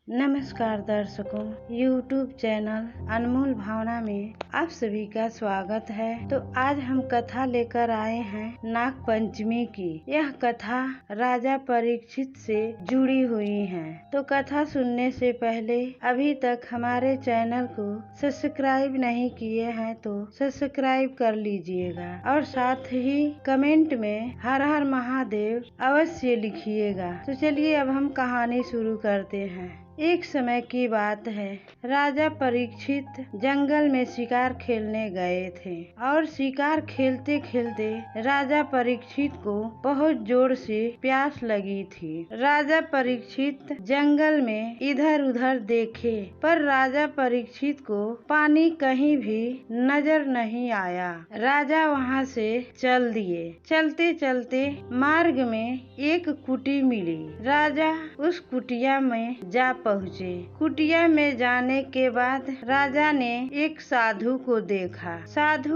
नमस्कार दर्शकों, YouTube channel अनमोल भावना में आप सभी का स्वागत है। तो आज हम कथा लेकर आए हैं नाग पंचमी की। यह कथा राजा परीक्षित से जुड़ी हुई है। तो कथा सुनने से पहले अभी तक हमारे चैनल को सब्सक्राइब नहीं किए हैं तो सब्सक्राइब कर लीजिएगा और साथ ही कमेंट में हर हर महादेव अवश्य लिखिएगा। तो चलिए अब हम कहानी शुरू करते हैं। एक समय की बात है, राजा परीक्षित जंगल में शिकार खेलने गए थे और शिकार खेलते खेलते राजा परीक्षित को बहुत जोर से प्यास लगी थी। राजा परीक्षित जंगल में इधर उधर देखे पर राजा परीक्षित को पानी कहीं भी नजर नहीं आया। राजा वहां से चल दिए। चलते चलते मार्ग में एक कुटी मिली। राजा उस कुटिया में जा पहुँचे। कुटिया में जाने के बाद राजा ने एक साधु को देखा। साधु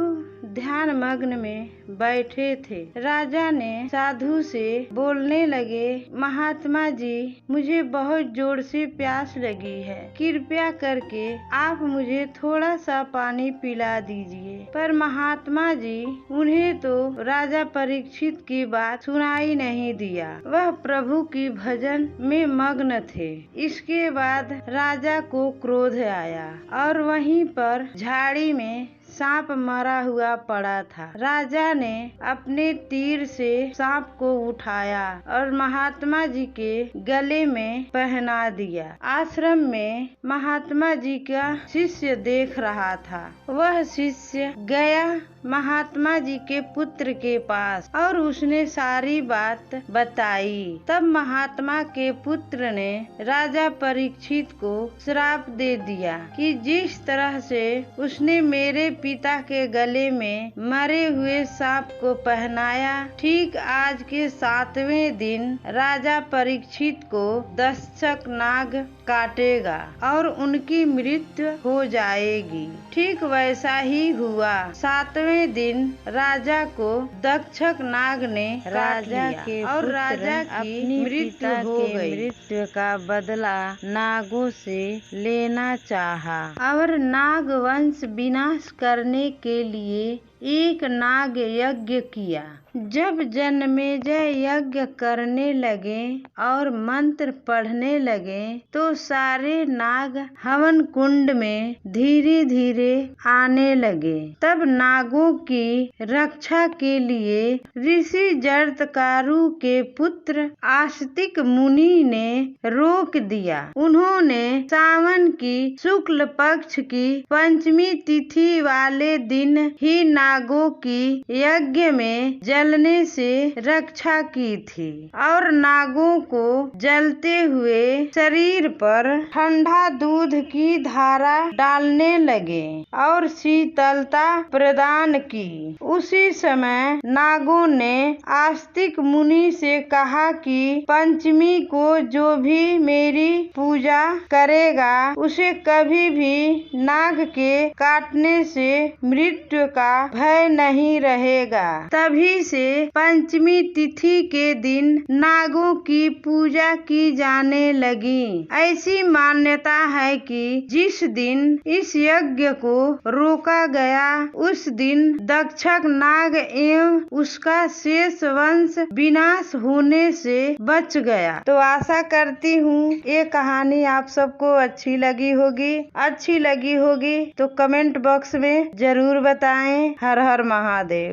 ध्यान मग्न में बैठे थे। राजा ने साधु से बोलने लगे, महात्मा जी, मुझे बहुत जोर से प्यास लगी है, कृपया करके आप मुझे थोड़ा सा पानी पिला दीजिए। पर महात्मा जी उन्हें तो राजा परीक्षित की बात सुनाई नहीं दिया। वह प्रभु की भजन में मग्न थे। इसके बाद राजा को क्रोध आया और वहीं पर झाड़ी में सांप मरा हुआ पड़ा था। राजा ने अपने तीर से सांप को उठाया और महात्मा जी के गले में पहना दिया। आश्रम में महात्मा जी का शिष्य देख रहा था। वह शिष्य गया महात्मा जी के पुत्र के पास और उसने सारी बात बताई। तब महात्मा के पुत्र ने राजा परीक्षित को श्राप दे दिया कि जिस तरह से उसने मेरे पिता के गले में मरे हुए सांप को पहनाया, ठीक आज के 7वें दिन राजा परीक्षित को दंशक नाग काटेगा और उनकी मृत्यु हो जाएगी। ठीक वैसा ही हुआ। 7वें दिन राजा को दंशक नाग ने राजा के और राजा की मृत्यु हो गई। मृत्यु का बदला नागों से लेना चाहा और नाग वंश विनाश करने के लिए एक नाग यज्ञ किया। जब जन्मेजय यज्ञ करने लगे और मंत्र पढ़ने लगे तो सारे नाग हवन कुंड में धीरे धीरे आने लगे। तब नागों की रक्षा के लिए ऋषि जरत्कारु के पुत्र आस्तिक मुनि ने रोक दिया। उन्होंने सावन की शुक्ल पक्ष की पंचमी तिथि वाले दिन ही नागों की यज्ञ में जलने से रक्षा की थी और नागों को जलते हुए शरीर पर ठंडा दूध की धारा डालने लगे और शीतलता प्रदान की। उसी समय नागों ने आस्तिक मुनि से कहा कि पंचमी को जो भी मेरी पूजा करेगा उसे कभी भी नाग के काटने से मृत्यु का भय नहीं रहेगा। तभी से पंचमी तिथि के दिन नागों की पूजा की जाने लगी। ऐसी मान्यता है कि जिस दिन इस यज्ञ को रोका गया उस दिन दंशक नाग एवं उसका शेष वंश विनाश होने से बच गया। तो आशा करती हूँ ये कहानी आप सबको अच्छी लगी होगी तो कमेंट बॉक्स में जरूर बताएं। हर हर महादेव।